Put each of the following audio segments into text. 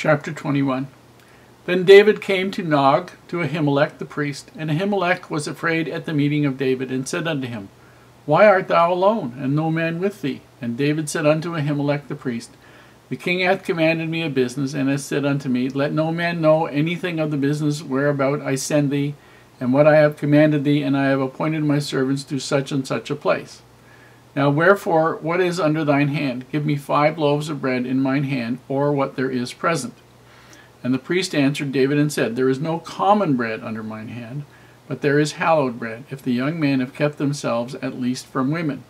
Chapter 21. Then David came to Nog, to Ahimelech the priest, and Ahimelech was afraid at the meeting of David, and said unto him, Why art thou alone, and no man with thee? And David said unto Ahimelech the priest, The king hath commanded me a business, and hath said unto me, Let no man know anything of the business whereabout I send thee, and what I have commanded thee, and I have appointed my servants to such and such a place. Now wherefore, what is under thine hand? Give me 5 loaves of bread in mine hand, or what there is present. And the priest answered David and said, There is no common bread under mine hand, but there is hallowed bread, if the young men have kept themselves at least from women.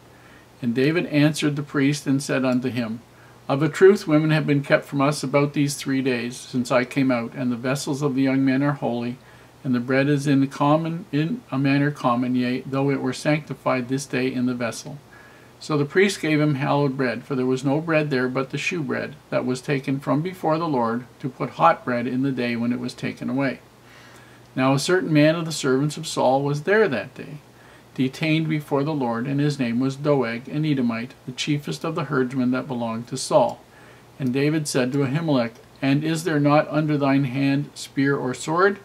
And David answered the priest and said unto him, Of a truth women have been kept from us about these 3 days, since I came out, and the vessels of the young men are holy, and the bread is in a manner common, yea, though it were sanctified this day in the vessel. So the priest gave him hallowed bread, for there was no bread there but the shewbread, that was taken from before the Lord, to put hot bread in the day when it was taken away. Now a certain man of the servants of Saul was there that day, detained before the Lord, and his name was Doeg, an Edomite, the chiefest of the herdsmen that belonged to Saul. And David said to Ahimelech, And is there not under thine hand spear or sword?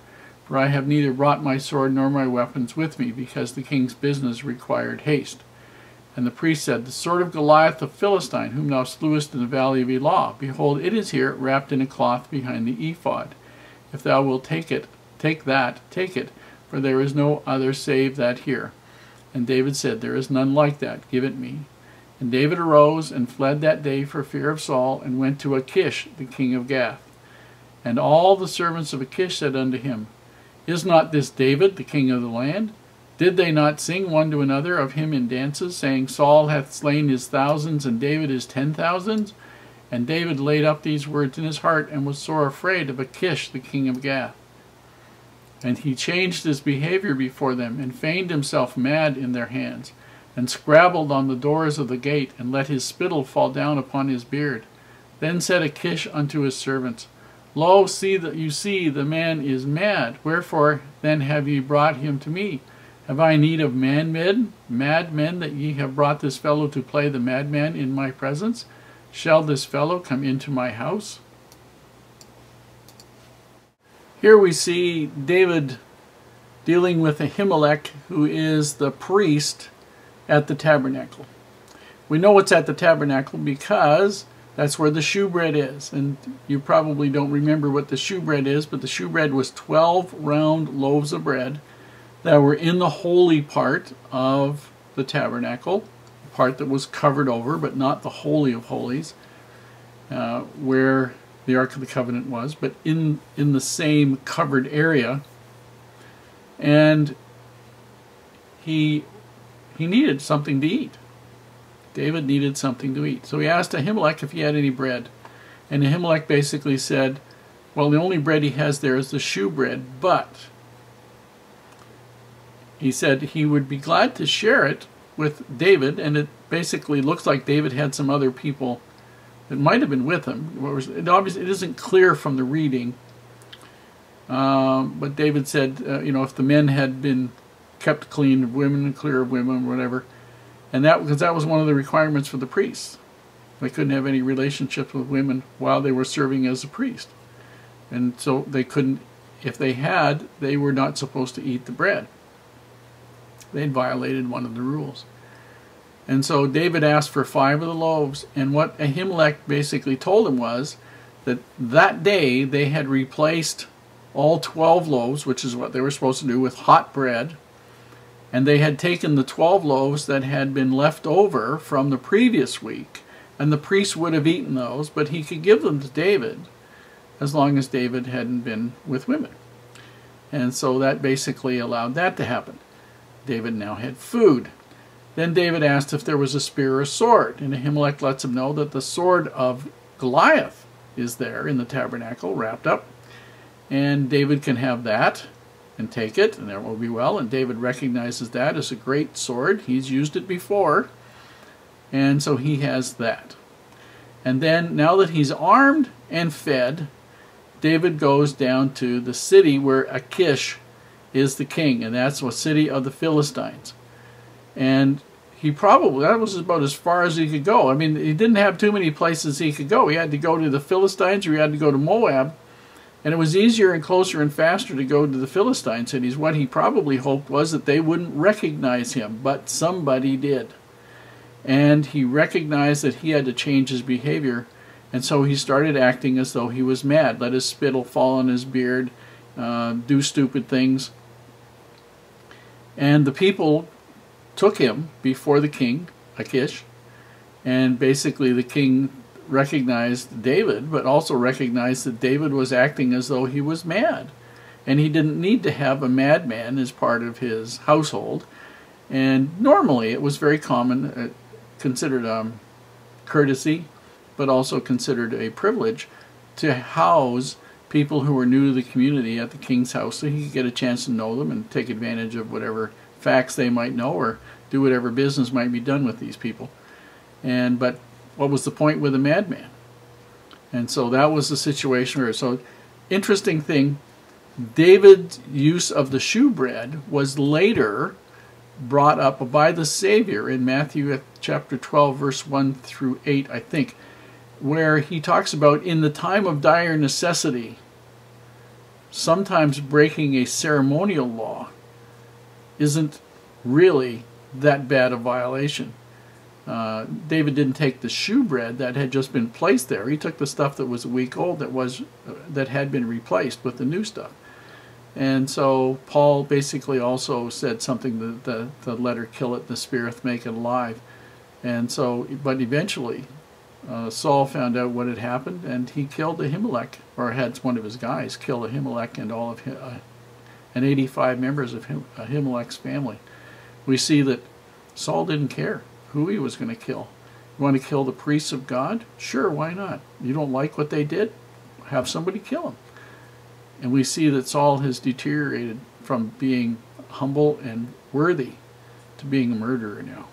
For I have neither brought my sword nor my weapons with me, because the king's business required haste. And the priest said, The sword of Goliath the Philistine, whom thou slewest in the valley of Elah, behold, it is here, wrapped in a cloth behind the ephod. If thou wilt take it, take it, for there is no other save that here. And David said, There is none like that, give it me. And David arose and fled that day for fear of Saul, and went to Achish, the king of Gath. And all the servants of Achish said unto him, Is not this David, the king of the land? Did they not sing one to another of him in dances, saying, Saul hath slain his thousands, and David his 10,000s? And David laid up these words in his heart, and was sore afraid of Achish, the king of Gath. And he changed his behavior before them, and feigned himself mad in their hands, and scrabbled on the doors of the gate, and let his spittle fall down upon his beard. Then said Achish unto his servants, Lo, you see, the man is mad. Wherefore then have ye brought him to me? Have I need of madmen, that ye have brought this fellow to play the madman in my presence? Shall this fellow come into my house? Here we see David dealing with Ahimelech, who is the priest at the tabernacle. We know it's at the tabernacle because that's where the shewbread is. And you probably don't remember what the shewbread is, but the shewbread was 12 round loaves of bread that were in the holy part of the tabernacle, the part that was covered over, but not the Holy of Holies, where the Ark of the Covenant was, but in the same covered area. And he needed something to eat. David needed something to eat. So he asked Ahimelech if he had any bread. And Ahimelech basically said, well, the only bread he has there is the shewbread, but he said he would be glad to share it with David, and it basically looks like David had some other people that might have been with him. It isn't clear from the reading, but David said, if the men had been kept clean of women and clear of women, or whatever, and because that was one of the requirements for the priests. They couldn't have any relationships with women while they were serving as a priest. And so they couldn't, if they had, they were not supposed to eat the bread. They'd violated one of the rules. And so David asked for 5 of the loaves, and what Ahimelech basically told him was that that day they had replaced all 12 loaves, which is what they were supposed to do, with hot bread, and they had taken the 12 loaves that had been left over from the previous week, and the priest would have eaten those, but he could give them to David as long as David hadn't been with women. And so that basically allowed that to happen. David now had food. Then David asked if there was a spear or a sword, and Ahimelech lets him know that the sword of Goliath is there in the tabernacle, wrapped up, and David can have that and take it, and that will be well. And David recognizes that as a great sword. He's used it before, and so he has that. And then, now that he's armed and fed, David goes down to the city where Achish is the king, and that's the city of the Philistines. And that was about as far as he could go. I mean, he didn't have too many places he could go. He had to go to the Philistines, or he had to go to Moab. And it was easier and closer and faster to go to the Philistine cities. What he probably hoped was that they wouldn't recognize him, but somebody did. And he recognized that he had to change his behavior, and so he started acting as though he was mad. Let his spittle fall on his beard, do stupid things. And the people took him before the king, Achish, and basically the king recognized David, but also recognized that David was acting as though he was mad. And he didn't need to have a madman as part of his household. And normally it was very common, considered courtesy, but also considered a privilege to house people who were new to the community at the king's house, so he could get a chance to know them and take advantage of whatever facts they might know, or do whatever business might be done with these people. But what was the point with a madman? And so that was the situation where, so interesting thing, David's use of the shewbread was later brought up by the Savior in Matthew chapter 12, verse 1 through 8, I think, where he talks about in the time of dire necessity, sometimes breaking a ceremonial law isn't really that bad a violation. David didn't take the shewbread that had just been placed there. He took the stuff that was a week old that had been replaced with the new stuff. And so Paul basically also said something that the letter kill it, the spirit make it alive. And so, but eventually Saul found out what had happened, and he killed Ahimelech, or had one of his guys kill Ahimelech and all of him, and 85 members of Ahimelech's family. We see that Saul didn't care who he was going to kill. You want to kill the priests of God? Sure, why not? You don't like what they did? Have somebody kill them. And we see that Saul has deteriorated from being humble and worthy to being a murderer now.